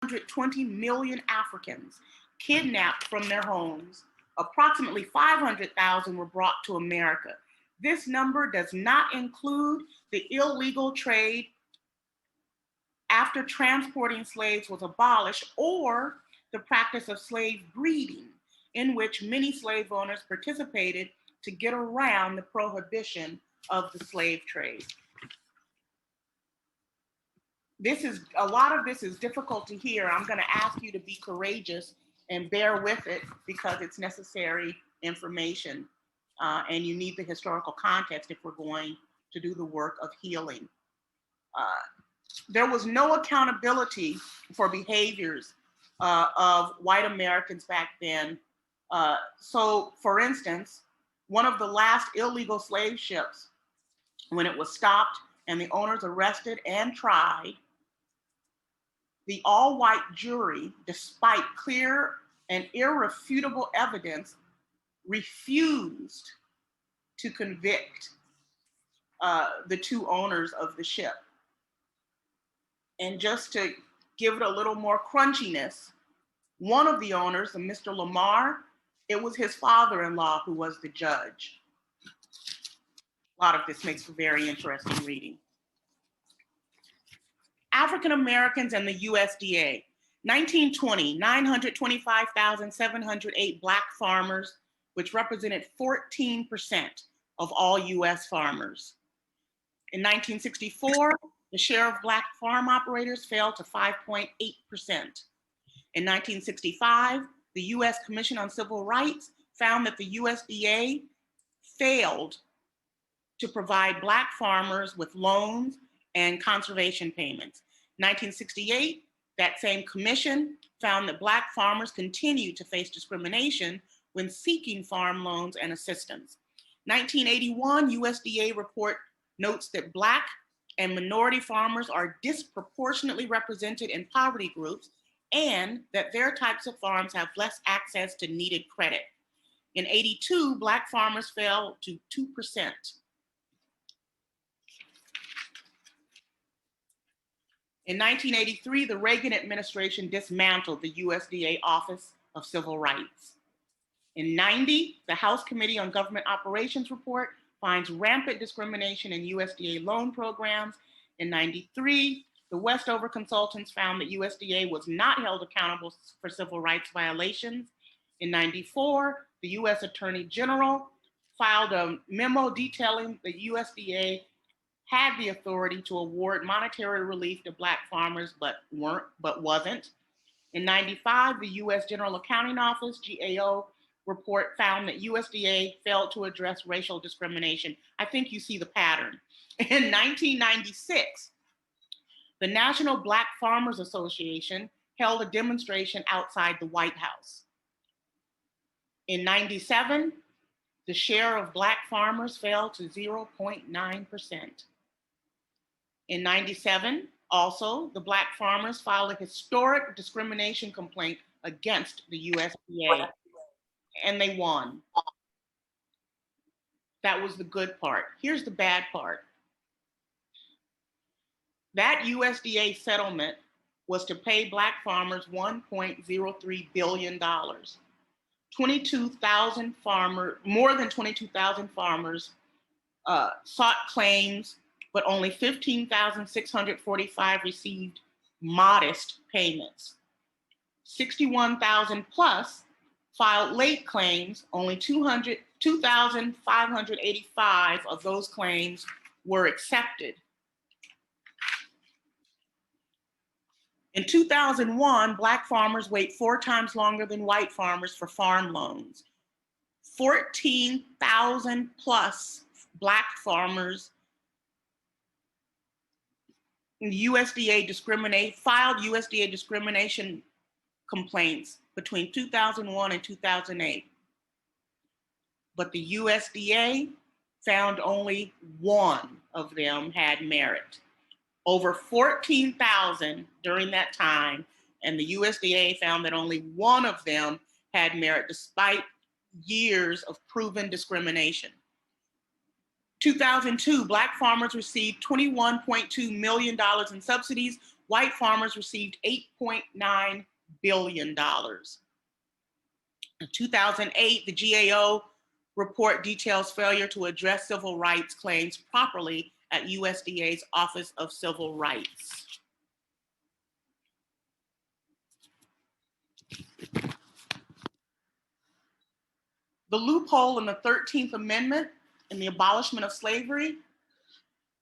120 million Africans kidnapped from their homes. Approximately 500,000 were brought to America. This number does not include the illegal trade after transporting slaves was abolished, or the practice of slave breeding, in which many slave owners participated to get around the prohibition of the slave trade. A lot of this is difficult to hear. I'm going to ask you to be courageous and bear with it because it's necessary information, and you need the historical context if we're going to do the work of healing. There was no accountability for behaviors of white Americans back then. So, for instance, one of the last illegal slave ships, when it was stopped and the owners arrested and tried, the all-white jury, despite clear and irrefutable evidence, refused to convict the two owners of the ship. And just to give it a little more crunchiness, one of the owners, Mr. Lamar, it was his father-in-law who was the judge. A lot of this makes for very interesting reading. African Americans and the USDA. 1920, 925,708 Black farmers, which represented 14% of all US farmers. In 1964, the share of Black farm operators fell to 5.8%. In 1965, the US Commission on Civil Rights found that the USDA failed to provide Black farmers with loans and conservation payments. 1968, that same commission found that Black farmers continued to face discrimination when seeking farm loans and assistance. 1981, USDA report notes that Black and minority farmers are disproportionately represented in poverty groups and that their types of farms have less access to needed credit. In 82, Black farmers fell to 2%. In 1983, the Reagan administration dismantled the USDA Office of Civil Rights. In 90, the House Committee on Government Operations report finds rampant discrimination in USDA loan programs. In 93, the Westover consultants found that USDA was not held accountable for civil rights violations. In 94, the US Attorney General filed a memo detailing that USDA had the authority to award monetary relief to Black farmers, but wasn't. In 95, the US General Accounting Office, GAO, report found that USDA failed to address racial discrimination. I think you see the pattern. In 1996, the National Black Farmers Association held a demonstration outside the White House. In 97, the share of Black farmers fell to 0.9%. In 97, also, the Black farmers filed a historic discrimination complaint against the USDA, and they won. That was the good part. Here's the bad part. That USDA settlement was to pay Black farmers $1.03 billion. 22,000 farmers, more than 22,000 farmers sought claims, but only 15,645 received modest payments. 61,000 plus filed late claims. Only 2,585 of those claims were accepted. In 2001, Black farmers wait 4 times longer than white farmers for farm loans. 14,000 plus Black farmers filed USDA discrimination complaints between 2001 and 2008. But the USDA found only one of them had merit. Over 14,000 during that time, and the USDA found that only one of them had merit despite years of proven discrimination. 2002, Black farmers received $21.2 million in subsidies, white farmers received $8.9 billion. In 2008, the GAO report details failure to address civil rights claims properly at USDA's Office of Civil Rights. The loophole in the 13th Amendment in the abolishment of slavery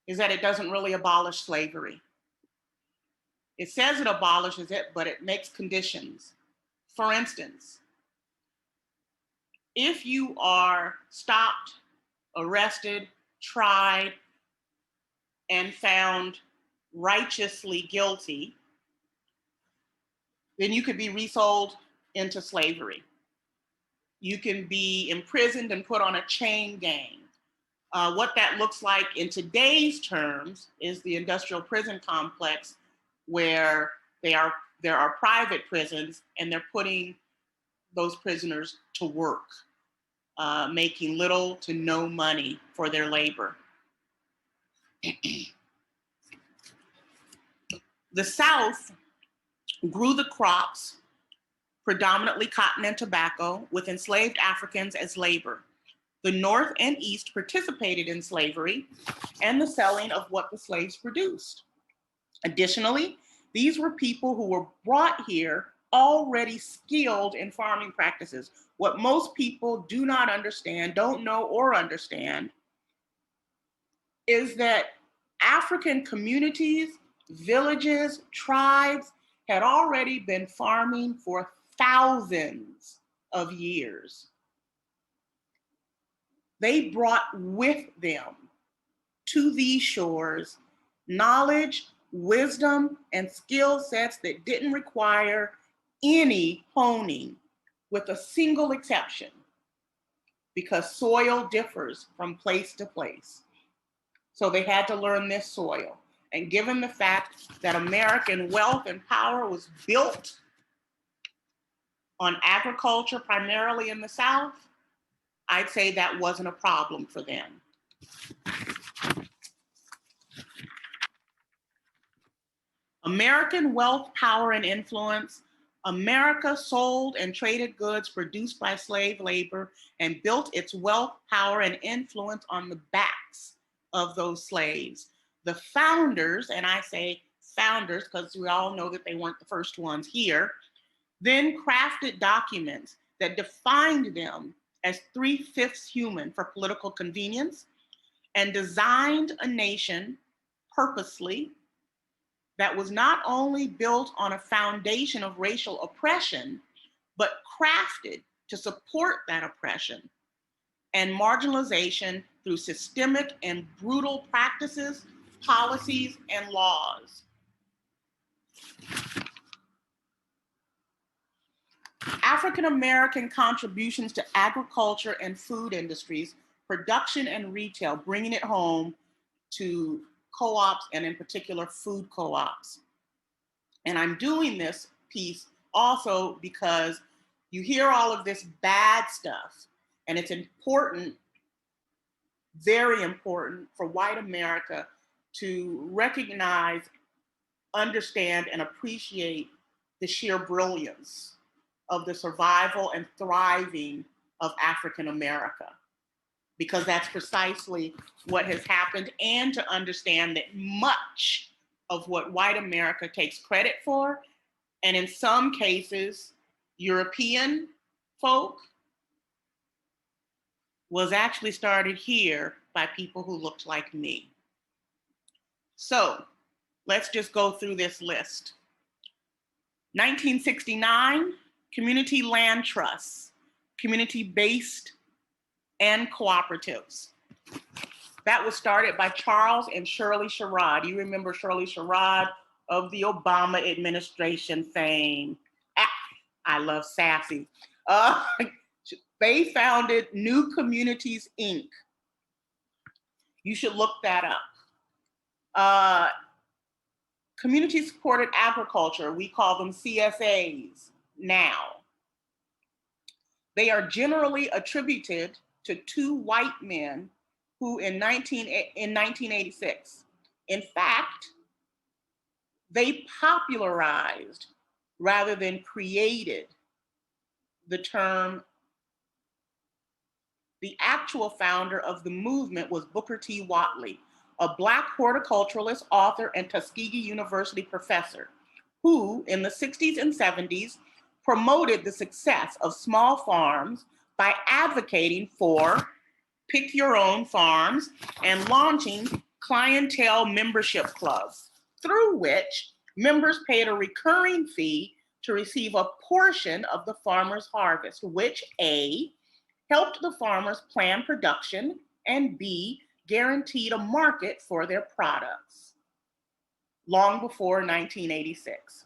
is that it doesn't really abolish slavery. It says it abolishes it, but it makes conditions. For instance, if you are stopped, arrested, tried, and found righteously guilty, then you could be resold into slavery. You can be imprisoned and put on a chain gang. What that looks like in today's terms is the industrial prison complex, where there are private prisons and they're putting those prisoners to work, making little to no money for their labor. The South grew the crops, predominantly cotton and tobacco, with enslaved Africans as labor. The North and East participated in slavery and the selling of what the slaves produced. Additionally, these were people who were brought here already skilled in farming practices. What most people do not understand, don't know or understand, is that African communities, villages, tribes had already been farming for thousands of years. They brought with them to these shores knowledge, wisdom, and skill sets that didn't require any honing, with a single exception, because soil differs from place to place. So they had to learn this soil. And given the fact that American wealth and power was built on agriculture, primarily in the South, I'd say that wasn't a problem for them. American wealth, power, and influence. America sold and traded goods produced by slave labor and built its wealth, power, and influence on the backs of those slaves. The founders, and I say founders because we all know that they weren't the first ones here, then crafted documents that defined them as 3/5 human for political convenience, and designed a nation purposely that was not only built on a foundation of racial oppression, but crafted to support that oppression and marginalization through systemic and brutal practices, policies, and laws. African American contributions to agriculture and food industries, production and retail, bringing it home to co-ops and in particular food co-ops. And I'm doing this piece also because you hear all of this bad stuff, and it's important, very important for white America to recognize, understand, and appreciate the sheer brilliance of the survival and thriving of African America, because that's precisely what has happened, and to understand that much of what white America takes credit for, and in some cases, European folk, was actually started here by people who looked like me. So let's just go through this list. 1969, community land trusts, community-based and cooperatives. That was started by Charles and Shirley Sherrod. You remember Shirley Sherrod of the Obama administration fame. I love sassy. They founded New Communities, Inc. You should look that up. Community-supported agriculture, we call them CSAs now. They are generally attributed to two white men who in 1986. In fact, They popularized rather than created the term. The actual founder of the movement was Booker T. Whatley, a Black horticulturalist, author, and Tuskegee University professor, who in the 60s and 70s promoted the success of small farms by advocating for pick your own farms and launching clientele membership clubs, through which members paid a recurring fee to receive a portion of the farmer's harvest, which A, helped the farmers plan production, and B, guaranteed a market for their products, long before 1986.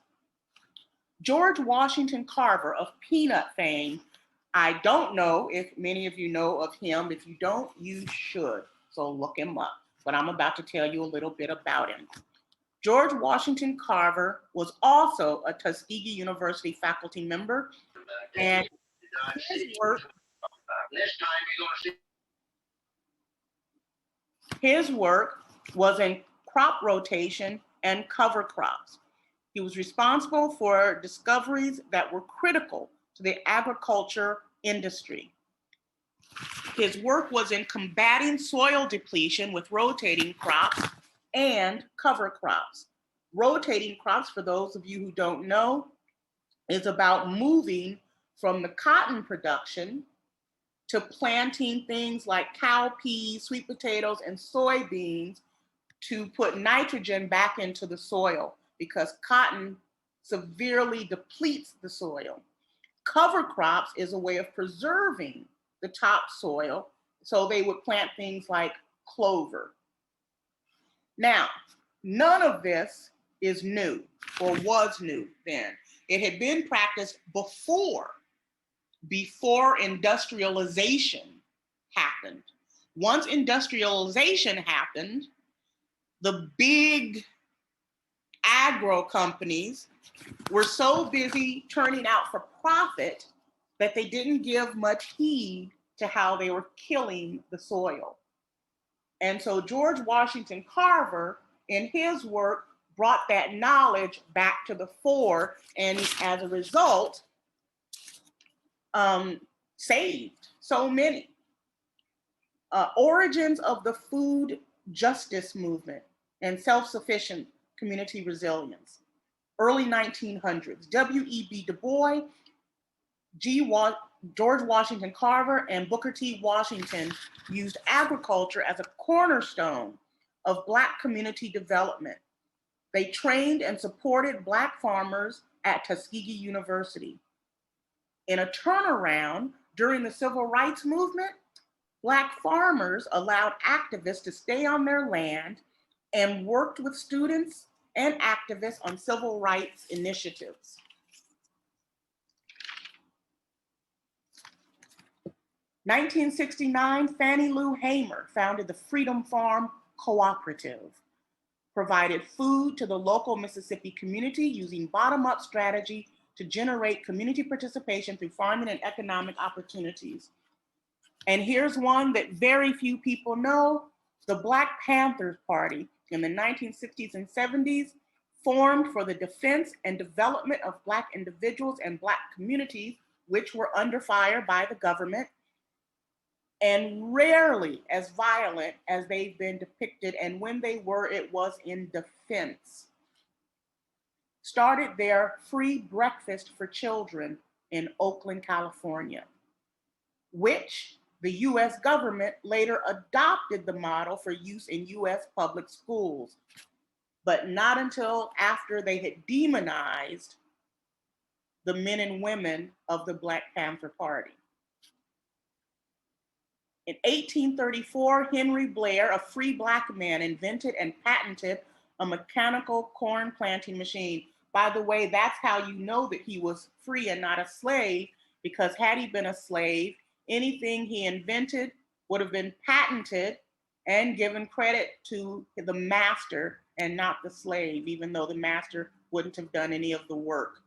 George Washington Carver of peanut fame, I don't know if many of you know of him. If you don't, you should, so look him up. But I'm about to tell you a little bit about him. George Washington Carver was also a Tuskegee University faculty member, and his work was in crop rotation and cover crops. He was responsible for discoveries that were critical to the agriculture industry. His work was in combating soil depletion with rotating crops and cover crops. Rotating crops, for those of you who don't know, is about moving from the cotton production to planting things like cowpeas, sweet potatoes, and soybeans to put nitrogen back into the soil, because cotton severely depletes the soil. Cover crops is a way of preserving the topsoil, so they would plant things like clover. Now, none of this is new or was new then. It had been practiced before industrialization happened. Once industrialization happened, the big agro companies were so busy turning out for profit that they didn't give much heed to how they were killing the soil. And so George Washington Carver, in his work, brought that knowledge back to the fore, and as a result, saved so many. Origins of the food justice movement and self-sufficient community resilience. Early 1900s, W.E.B. Du Bois, George Washington Carver, and Booker T. Washington used agriculture as a cornerstone of Black community development. They trained and supported Black farmers at Tuskegee University. In a turnaround during the Civil Rights Movement, Black farmers allowed activists to stay on their land and worked with students and activists on civil rights initiatives. In 1969, Fannie Lou Hamer founded the Freedom Farm Cooperative, provided food to the local Mississippi community using bottom-up strategy to generate community participation through farming and economic opportunities. And here's one that very few people know: the Black Panthers Party in the 1960s and 70s formed for the defense and development of Black individuals and Black communities, which were under fire by the government, and rarely as violent as they've been depicted. And when they were, it was in defense. Started their free breakfast for children in Oakland, California, which the US government later adopted the model for use in US public schools, but not until after they had demonized the men and women of the Black Panther Party. In 1834, Henry Blair, a free Black man, invented and patented a mechanical corn planting machine. By the way, that's how you know that he was free and not a slave, because had he been a slave, anything he invented would have been patented and given credit to the master and not the slave, even though the master wouldn't have done any of the work.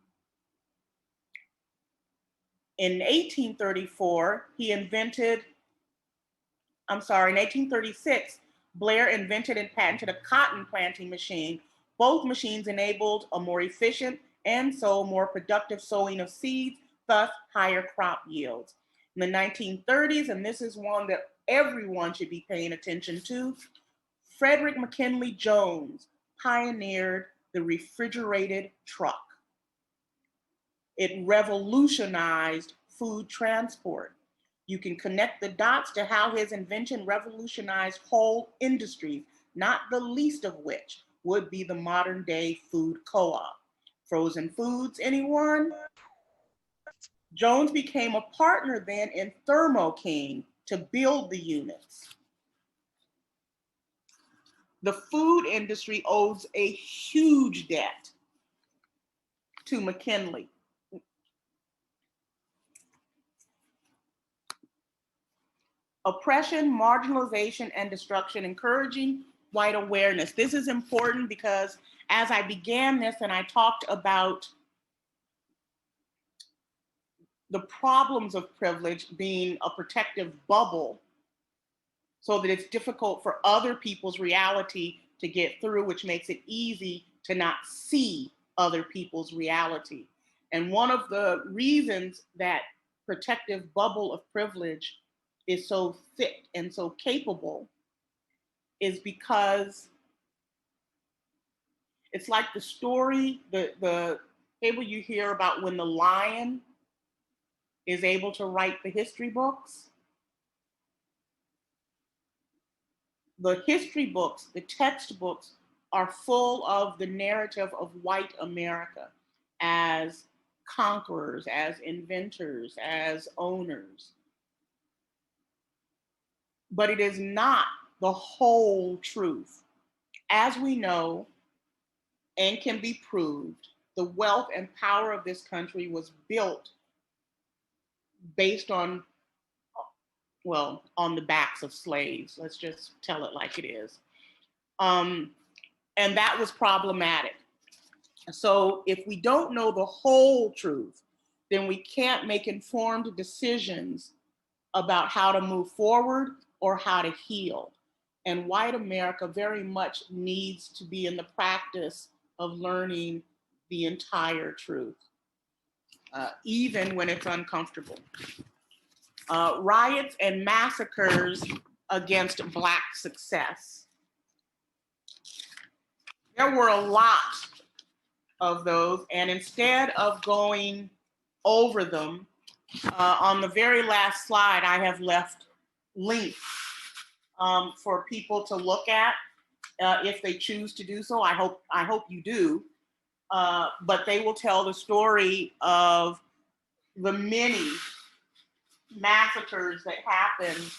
In 1834, in 1836, Blair invented and patented a cotton planting machine, Both machines enabled a more efficient and so more productive sowing of seeds, thus higher crop yields. In the 1930s, and this is one that everyone should be paying attention to, Frederick McKinley Jones pioneered the refrigerated truck. It revolutionized food transport. You can connect the dots to how his invention revolutionized whole industries, not the least of which would be the modern day food co-op. Frozen foods, anyone? Jones became a partner then in Thermo King to build the units. The food industry owes a huge debt to McKinley. Oppression, marginalization, and destruction, encouraging white awareness. This is important because as I began this and I talked about the problems of privilege being a protective bubble so that it's difficult for other people's reality to get through, which makes it easy to not see other people's reality. And one of the reasons that protective bubble of privilege is so thick and so capable is because it's like the story, the fable you hear about when the lion is able to write the history books. The history books, the textbooks are full of the narrative of white America as conquerors, as inventors, as owners. But it is not the whole truth. As we know, and can be proved, the wealth and power of this country was built based on, well, on the backs of slaves. Let's just tell it like it is. And that was problematic. So if we don't know the whole truth, then we can't make informed decisions about how to move forward or how to heal. And white America very much needs to be in the practice of learning the entire truth, even when it's uncomfortable. Riots and massacres against Black success. There were a lot of those, and instead of going over them, on the very last slide, I have left links for people to look at if they choose to do so. I hope you do. But they will tell the story of the many massacres that happened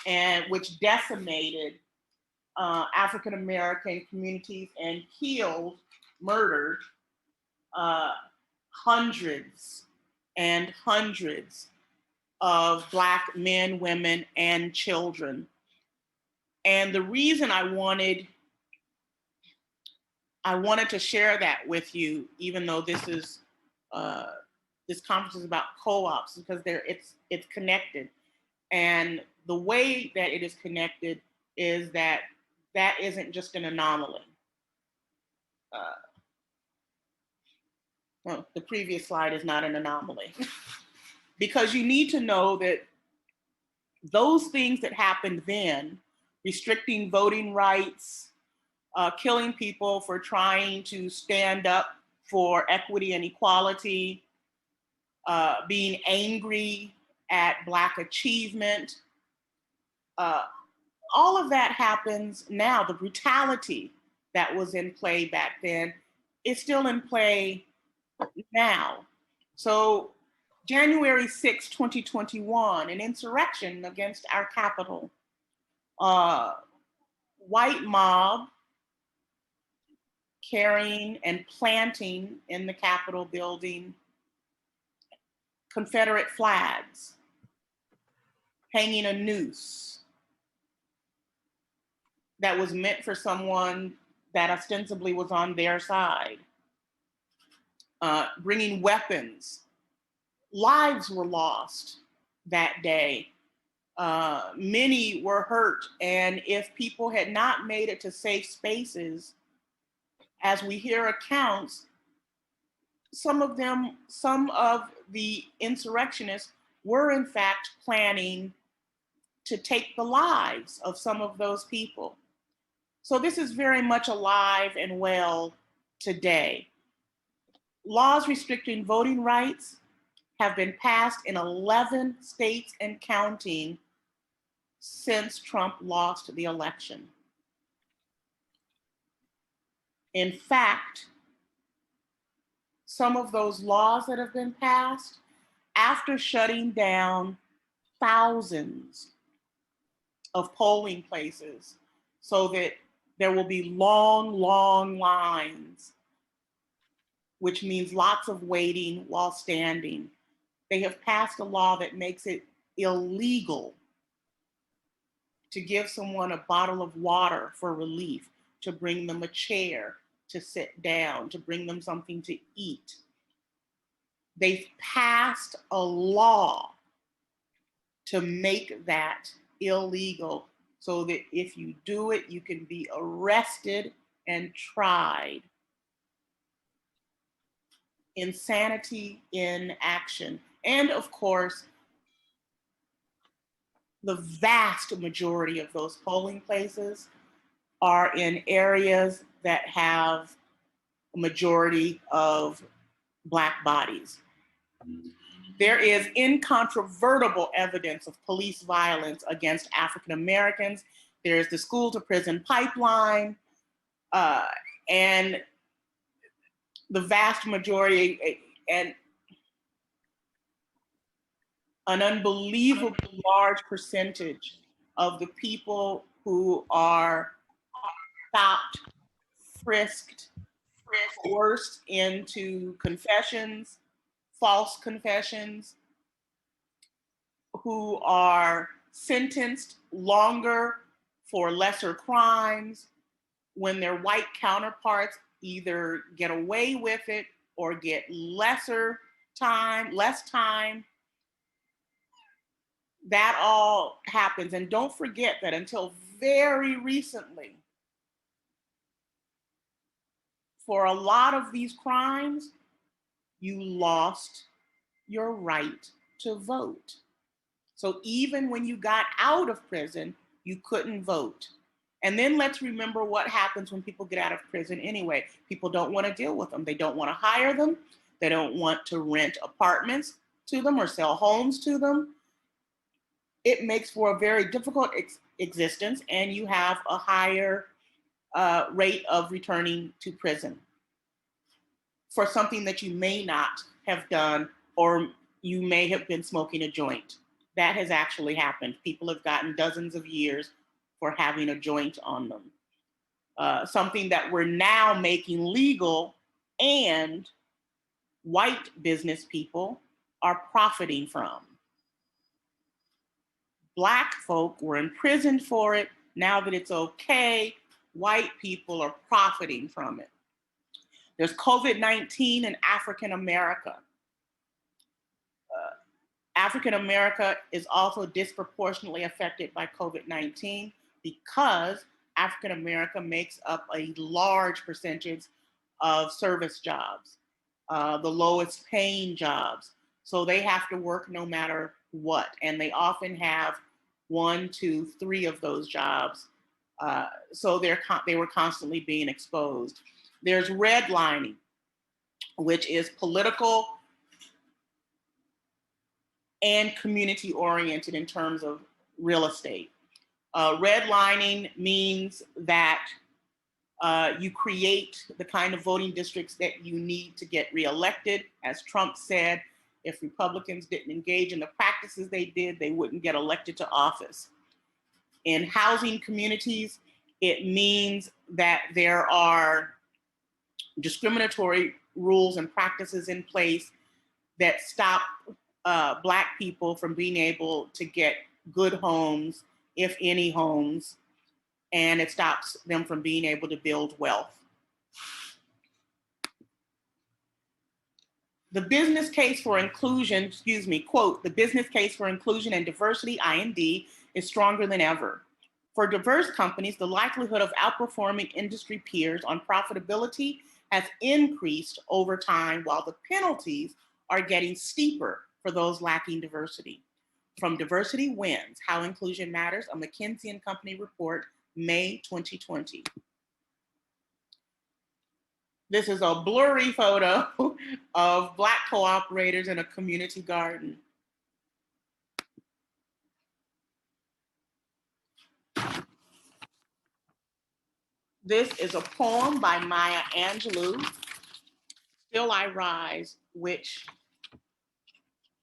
and which decimated African American communities and killed, murdered hundreds and hundreds of Black men, women, and children. And the reason I wanted to share that with you, even though this is this conference is about co-ops, because it's connected. And the way that it is connected is that isn't just an anomaly. Well, the previous slide is not an anomaly. Because you need to know that those things that happened then, restricting voting rights, killing people for trying to stand up for equity and equality, being angry at Black achievement, all of that happens now. The brutality that was in play back then is still in play now. So January 6, 2021, an insurrection against our capital. White mob carrying and planting in the Capitol building Confederate flags, hanging a noose that was meant for someone that ostensibly was on their side, bringing weapons. Lives were lost that day. Many were hurt, and if people had not made it to safe spaces, as we hear accounts, some of the insurrectionists were in fact planning to take the lives of some of those people. So this is very much alive and well today. Laws restricting voting rights have been passed in 11 states and counting since Trump lost the election. In fact, some of those laws that have been passed, after shutting down thousands of polling places so that there will be long, long lines, which means lots of waiting while standing. They have passed a law that makes it illegal to give someone a bottle of water for relief, to bring them a chair, to sit down, to bring them something to eat. They've passed a law to make that illegal so that if you do it, you can be arrested and tried. Insanity in action. And of course, the vast majority of those polling places are in areas that have a majority of Black bodies. There is incontrovertible evidence of police violence against African Americans. There's the school to prison pipeline, and the vast majority, and an unbelievably large percentage of the people who are stopped, frisked, coerced into confessions, false confessions, who are sentenced longer for lesser crimes, when their white counterparts either get away with it or get less time, that all happens. And don't forget that until very recently, for a lot of these crimes, you lost your right to vote. So even when you got out of prison, you couldn't vote. And then let's remember what happens when people get out of prison anyway. People don't want to deal with them. They don't want to hire them. They don't want to rent apartments to them or sell homes to them. It makes for a very difficult existence, and you have a higher rate of returning to prison for something that you may not have done, or you may have been smoking a joint. That has actually happened. People have gotten dozens of years for having a joint on them. Something that we're now making legal, and white business people are profiting from. Black folk were imprisoned for it. Now that it's okay, white people are profiting from it. There's COVID-19 in African America. African America is also disproportionately affected by COVID-19 because African America makes up a large percentage of service jobs, the lowest paying jobs. So they have to work no matter what. And they often have 1, 2, 3 of those jobs. So they were constantly being exposed. There's redlining, which is political and community oriented in terms of real estate. Redlining means that you create the kind of voting districts that you need to get reelected. As Trump said, if Republicans didn't engage in the practices they did, they wouldn't get elected to office. In housing communities, it means that there are discriminatory rules and practices in place that stop Black people from being able to get good homes, if any homes, and it stops them from being able to build wealth. The business case for inclusion, quote, the business case for inclusion and diversity, IND, is stronger than ever. For diverse companies, the likelihood of outperforming industry peers on profitability has increased over time, while the penalties are getting steeper for those lacking diversity. From Diversity Wins, How Inclusion Matters, a McKinsey & Company report, May 2020. This is a blurry photo of Black co-operators in a community garden. This is a poem by Maya Angelou, Still I Rise, which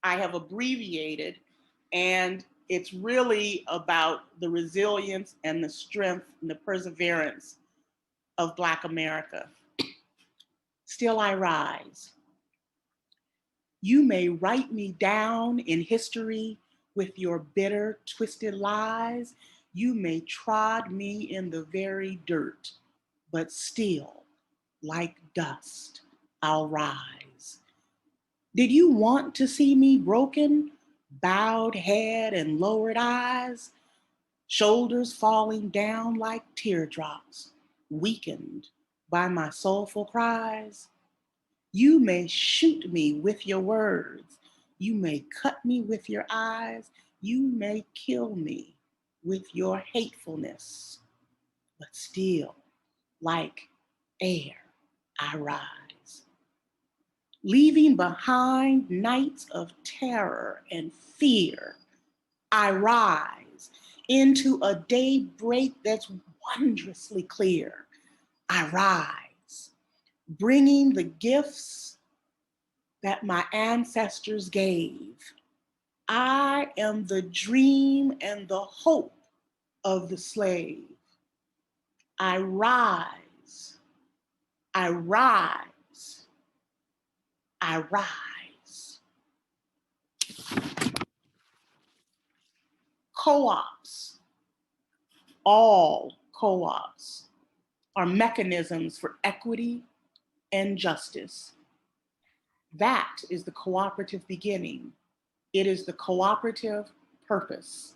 I have abbreviated, and it's really about the resilience and the strength and the perseverance of Black America. Still I rise. You may write me down in history with your bitter, twisted lies. You may trod me in the very dirt, but still, like dust, I'll rise. Did you want to see me broken, bowed head and lowered eyes, shoulders falling down like teardrops, weakened by my soulful cries? You may shoot me with your words. You may cut me with your eyes. You may kill me with your hatefulness. But still, like air, I rise. Leaving behind nights of terror and fear, I rise into a daybreak that's wondrously clear. I rise, bringing the gifts that my ancestors gave. I am the dream and the hope of the slave. I rise, I rise, I rise. Co-ops, all co-ops, are mechanisms for equity and justice. That is the cooperative beginning. It is the cooperative purpose.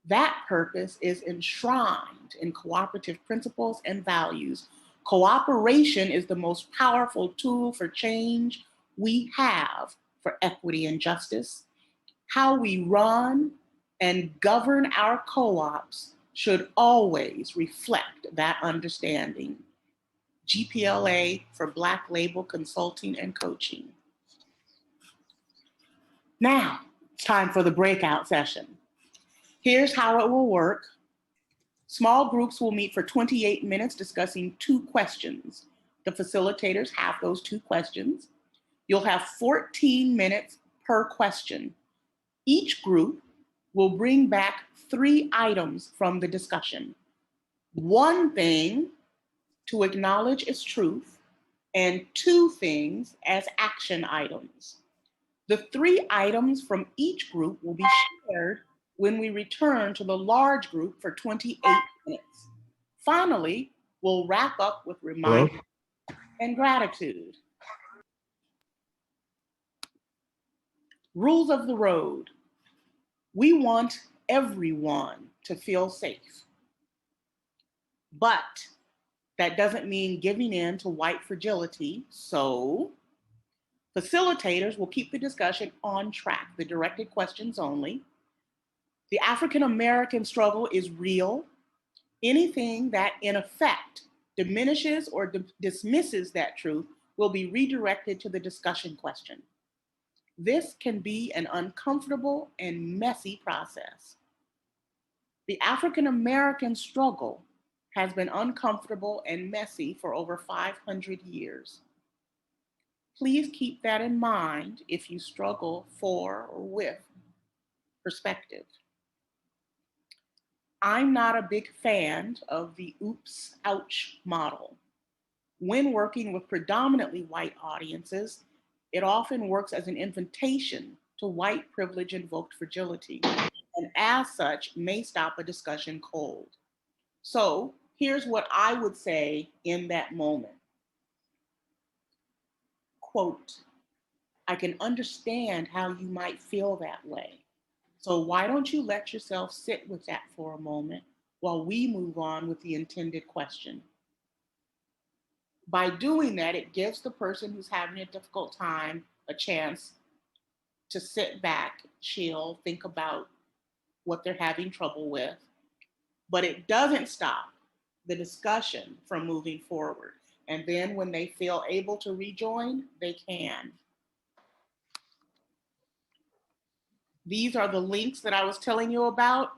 That purpose is enshrined in cooperative principles and values. Cooperation is the most powerful tool for change we have for equity and justice. How we run and govern our co-ops should always reflect that understanding. GPLA for Black Label Consulting and Coaching. Now, it's time for the breakout session. Here's how it will work. Small groups will meet for 28 minutes discussing 2 questions. The facilitators have those 2 questions. You'll have 14 minutes per question. Each group will bring back 3 items from the discussion. 1 thing to acknowledge its truth, and 2 things as action items. The 3 items from each group will be shared when we return to the large group for 28 minutes. Finally, we'll wrap up with reminders and gratitude. Rules of the road. We want everyone to feel safe, but that doesn't mean giving in to white fragility. So facilitators will keep the discussion on track, the directed questions only. The African American struggle is real. Anything that in effect diminishes or dismisses that truth will be redirected to the discussion question. This can be an uncomfortable and messy process. The African American struggle has been uncomfortable and messy for over 500 years. Please keep that in mind if you struggle for or with perspective. I'm not a big fan of the oops, ouch model. When working with predominantly white audiences, it often works as an invitation to white privilege invoked fragility, and as such may stop a discussion cold. So here's what I would say in that moment. Quote, I can understand how you might feel that way. So why don't you let yourself sit with that for a moment while we move on with the intended question. By doing that, it gives the person who's having a difficult time a chance to sit back, chill, think about what they're having trouble with, but it doesn't stop the discussion from moving forward. And then when they feel able to rejoin, they can. These are the links that I was telling you about.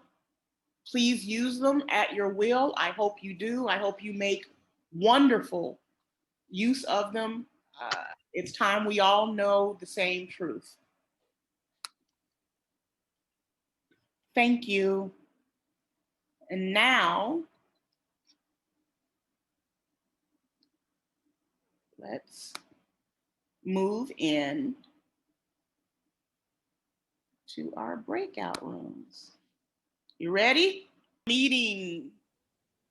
Please use them at your will. I hope you do. I hope you make wonderful use of them. It's time we all know the same truth. Thank you. And now, let's move in to our breakout rooms. You ready? Meeting.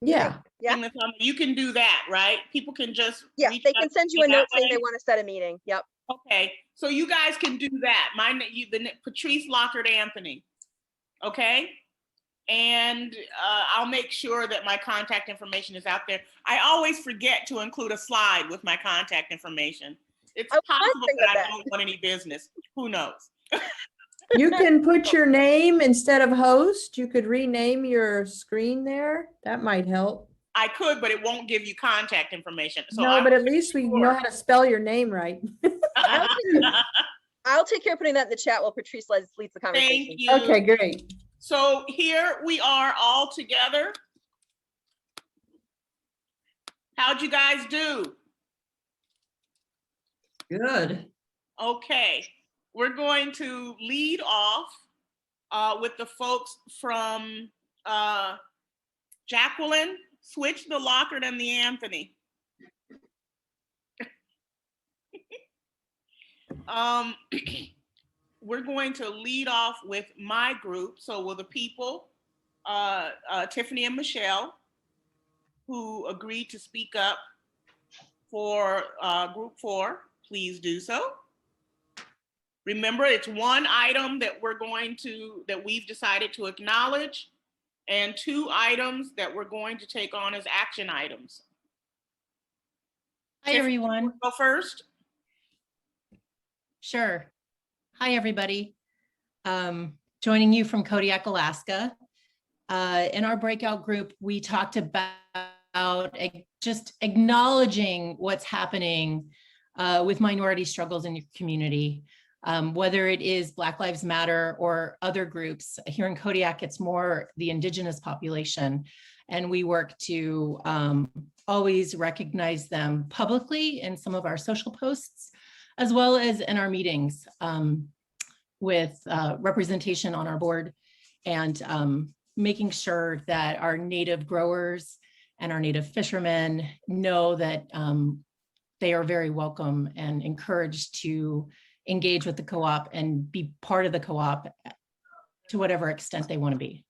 Yeah. Yeah. You can do that, right? People can just They can send you a note saying they want to set a meeting. Yep. Okay, so you guys can do that. Patrice, Lockert, Anthony. Okay, and I'll make sure that my contact information is out there. I always forget to include a slide with my contact information. It's possible that I don't want any business. Who knows? You can put your name instead of host. You could rename your screen there. That might help. I could, but it won't give you contact information. So no, but at least we know how to spell your name right. I'll take care of putting that in the chat while Patrice leads the conversation. Thank you. Okay, great. So here we are all together. How'd you guys do? Good. Okay, we're going to lead off with the folks from Jacqueline. Switch the Lockert and the Anthony. We're going to lead off with my group. So will the people, Tiffany and Michelle, who agreed to speak up for group 4, please do so. Remember, it's one item that we've decided to acknowledge, and 2 items that we're going to take on as action items. Hi, everyone. Go first. Sure. Hi, everybody. Joining you from Kodiak, Alaska. In our breakout group, we talked about just acknowledging what's happening with minority struggles in your community, whether it is Black Lives Matter or other groups. Here in Kodiak, it's more the Indigenous population, and we work to always recognize them publicly in some of our social posts, as well as in our meetings with representation on our board, and making sure that our native growers and our native fishermen know that they are very welcome and encouraged to engage with the co-op and be part of the co-op to whatever extent they want to be.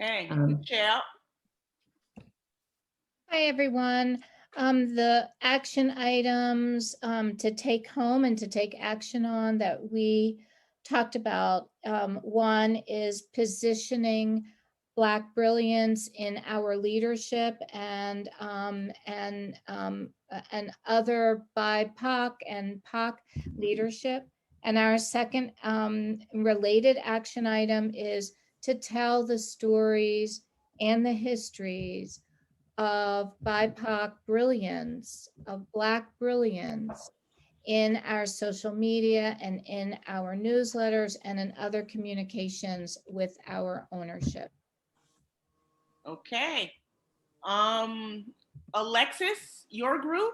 Okay, Michelle. Hi, everyone. The action items to take home and to take action on that we talked about. One is positioning Black brilliance in our leadership and other BIPOC and POC leadership. And our second related action item is to tell the stories and the histories of BIPOC brilliance, of Black brilliance in our social media and in our newsletters and in other communications with our ownership. Okay. Alexis, your group?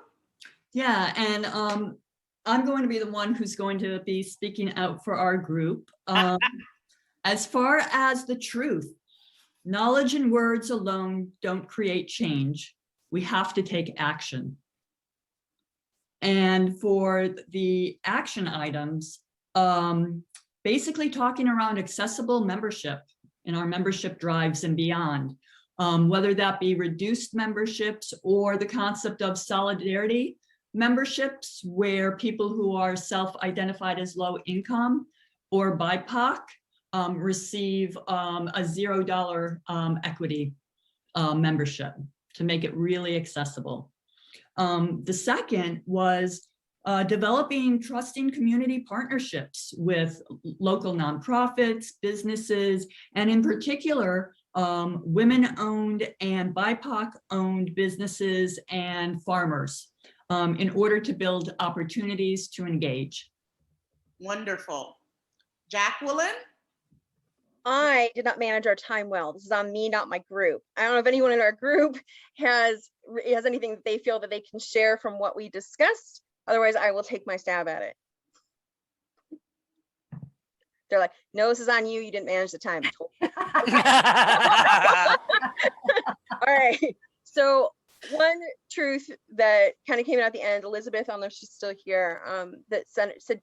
Yeah, and I'm going to be the one who's going to be speaking out for our group. As far as the truth, knowledge and words alone don't create change. We have to take action. And for the action items, basically talking around accessible membership in our membership drives and beyond, whether that be reduced memberships or the concept of solidarity memberships, where people who are self-identified as low income or BIPOC receive a $0 equity membership to make it really accessible. The second was developing trusting community partnerships with local nonprofits, businesses, and in particular, women-owned and BIPOC-owned businesses and farmers in order to build opportunities to engage. Wonderful. Jacqueline? I did not manage our time well. This is on me, not my group. I don't know if anyone in our group has anything that they feel that they can share from what we discussed. Otherwise, I will take my stab at it. They're like, no, this is on you. You didn't manage the time. All right. So one truth that kind of came out at the end, Elizabeth, I don't know if she's still here, that said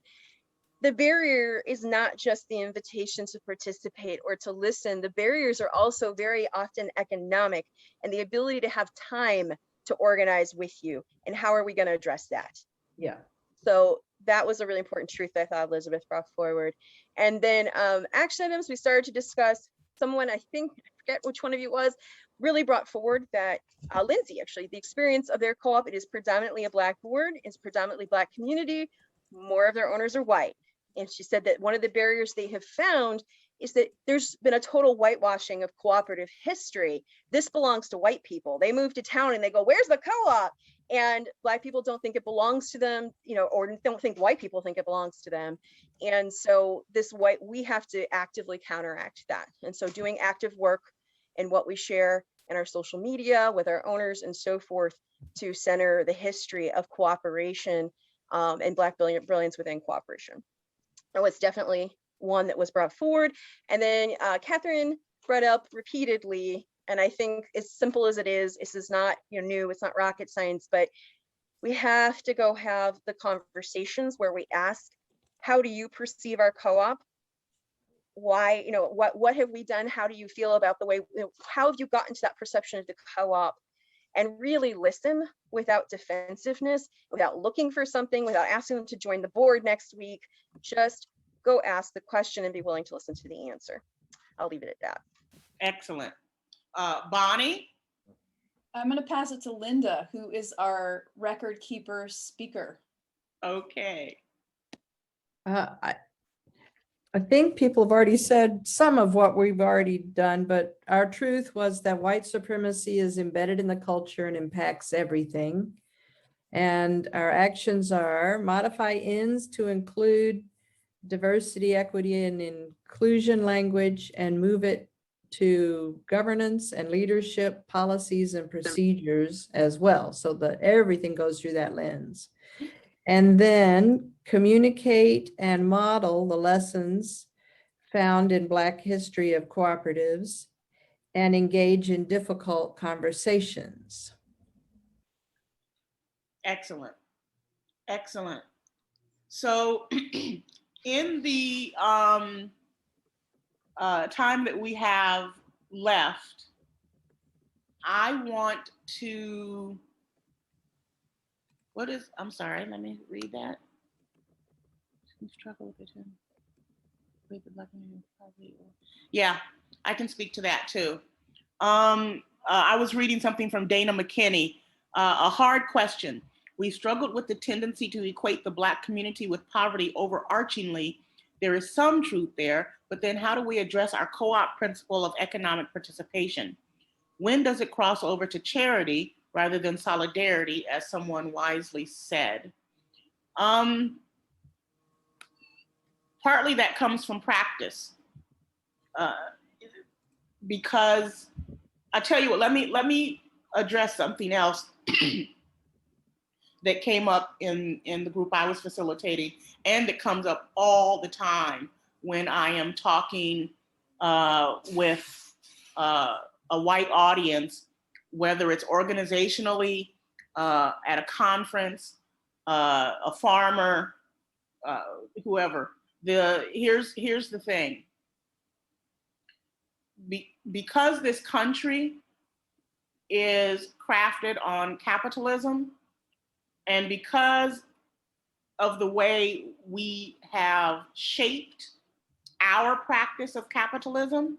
the barrier is not just the invitation to participate or to listen. The barriers are also very often economic and the ability to have time to organize with you. And how are we going to address that? Yeah. So that was a really important truth that I thought Elizabeth brought forward. And then action items, we started to discuss. Someone, I think, I forget which one of you it was, really brought forward that Lindsay, actually, the experience of their co-op, it is predominantly a Black board, it's predominantly Black community, more of their owners are white. And she said that one of the barriers they have found is that there's been a total whitewashing of cooperative history. This belongs to white people. They move to town and they go, where's the co-op? And Black people don't think it belongs to them, you know, or don't think white people think it belongs to them. And so we have to actively counteract that. And so doing active work in what we share in our social media with our owners and so forth to center the history of cooperation and Black brilliance within cooperation. So it's definitely one that was brought forward. And then Catherine brought up repeatedly, and I think as simple as it is, this is not new, it's not rocket science, but we have to go have the conversations where we ask, how do you perceive our co-op? Why, what have we done? How do you feel about the way, how have you gotten to that perception of the co-op? And really listen without defensiveness, without looking for something, without asking them to join the board next week. Just go ask the question and be willing to listen to the answer. I'll leave it at that. Excellent. Bonnie? I'm going to pass it to Linda, who is our record keeper speaker. Okay. I think people have already said some of what we've already done, but our truth was that white supremacy is embedded in the culture and impacts everything. And our actions are modify ends to include diversity, equity, and inclusion language and move it to governance and leadership policies and procedures as well, so that everything goes through that lens. And then communicate and model the lessons found in Black history of cooperatives and engage in difficult conversations. Excellent. Excellent. So in the time that we have left, I want to, I'm sorry, let me read that. Struggle with it. Yeah, I can speak to that too. I was reading something from Dana McKinney, a hard question. We struggled with the tendency to equate the Black community with poverty overarchingly. There is some truth there, but then how do we address our co-op principle of economic participation? When does it cross over to charity rather than solidarity, as someone wisely said? Partly that comes from practice, because I tell you what, let me address something else that came up in the group I was facilitating, and that comes up all the time when I am talking with a white audience, whether it's organizationally, at a conference, a farmer, whoever. Here's the thing. Because this country is crafted on capitalism, and because of the way we have shaped our practice of capitalism,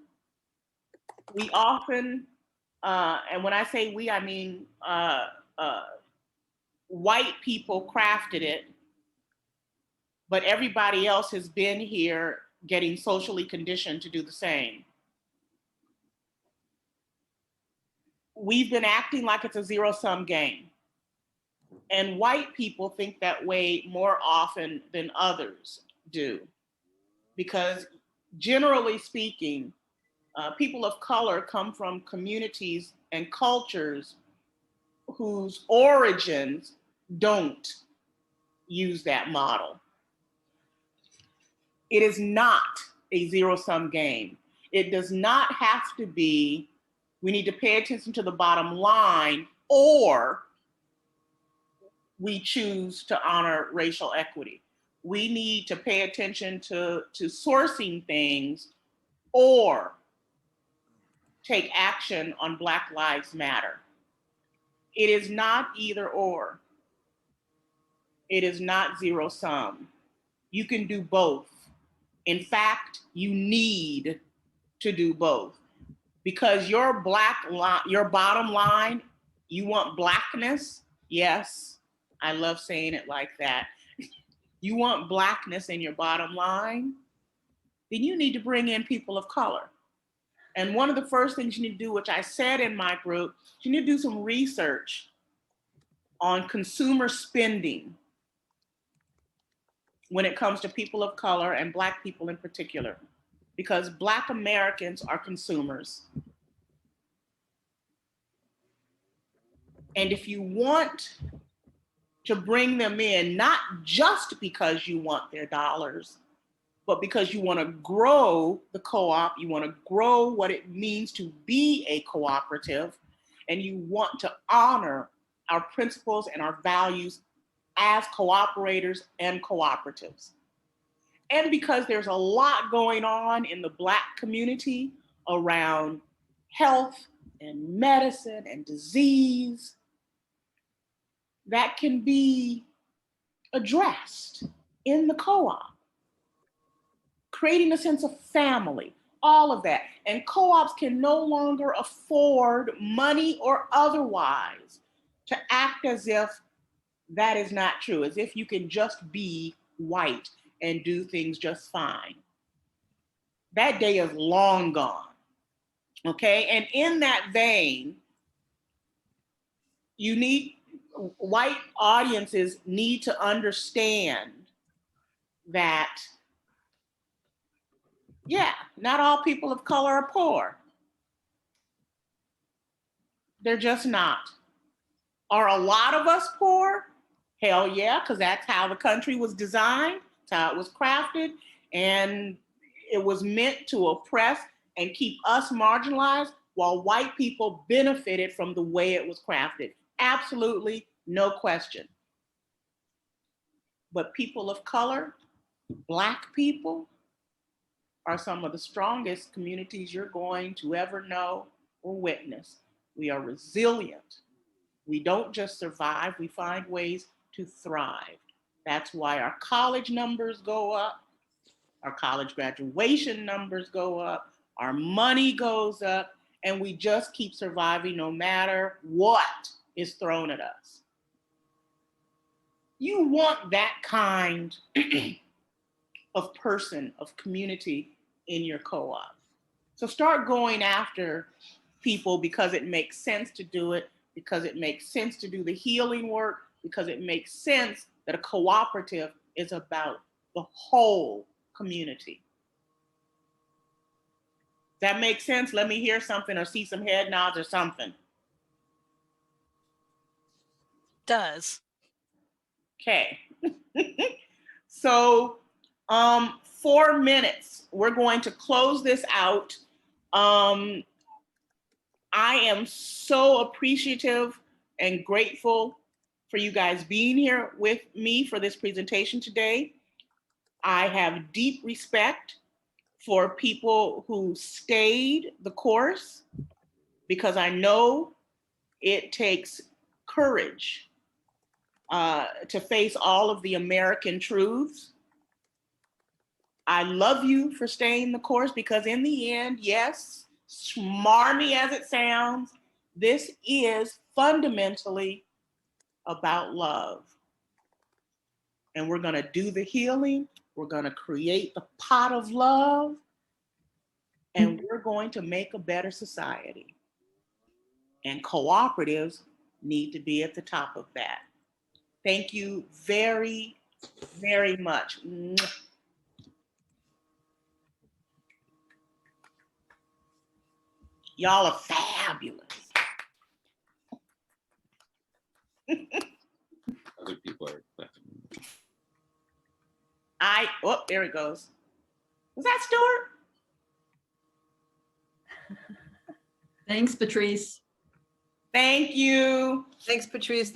we often, and when I say we, I mean white people crafted it, but everybody else has been here getting socially conditioned to do the same. We've been acting like it's a zero-sum game. And white people think that way more often than others do. Because generally speaking, people of color come from communities and cultures whose origins don't use that model. It is not a zero-sum game. It does not have to be, we need to pay attention to the bottom line, or we choose to honor racial equity. We need to pay attention to sourcing things, or take action on Black Lives Matter. It is not either or. It is not zero sum. You can do both. In fact, you need to do both, because your bottom line, you want Blackness. Yes, I love saying it like that. You want Blackness in your bottom line, then you need to bring in people of color. And one of the first things you need to do, which I said in my group, you need to do some research on consumer spending when it comes to people of color and Black people in particular, because Black Americans are consumers. And if you want to bring them in, not just because you want their dollars, but because you want to grow the co-op, you want to grow what it means to be a cooperative, and you want to honor our principles and our values as cooperators and cooperatives. And because there's a lot going on in the Black community around health and medicine and disease that can be addressed in the co-op, creating a sense of family, all of that. And co-ops can no longer afford, money or otherwise, to act as if that is not true, as if you can just be white and do things just fine. That day is long gone, okay? And in that vein, white audiences need to understand that, yeah, not all people of color are poor. They're just not. Are a lot of us poor? Hell yeah, because that's how the country was designed, that's how it was crafted, and it was meant to oppress and keep us marginalized while white people benefited from the way it was crafted. Absolutely, no question. But people of color, Black people, are some of the strongest communities you're going to ever know or witness. We are resilient. We don't just survive, we find ways to thrive. That's why our college numbers go up, our college graduation numbers go up, our money goes up, and we just keep surviving no matter what is thrown at us. You want that kind of person, of community in your co-op. So start going after people because it makes sense to do it, because it makes sense to do the healing work, because it makes sense that a cooperative is about the whole community. Does that make sense? Let me hear something or see some head nods or something. Does. Okay. So 4 minutes. We're going to close this out. I am so appreciative and grateful for you guys being here with me for this presentation today. I have deep respect for people who stayed the course, because I know it takes courage to face all of the American truths. I love you for staying the course, because in the end, yes, smarmy as it sounds, this is fundamentally about love. And we're going to do the healing. We're going to create the pot of love. And we're going to make a better society. And cooperatives need to be at the top of that. Thank you very, very much. Y'all are fabulous. Other people are laughing. Oh, there it goes. Was that Stuart? Thanks, Patrice. Thank you. Thanks, Patrice.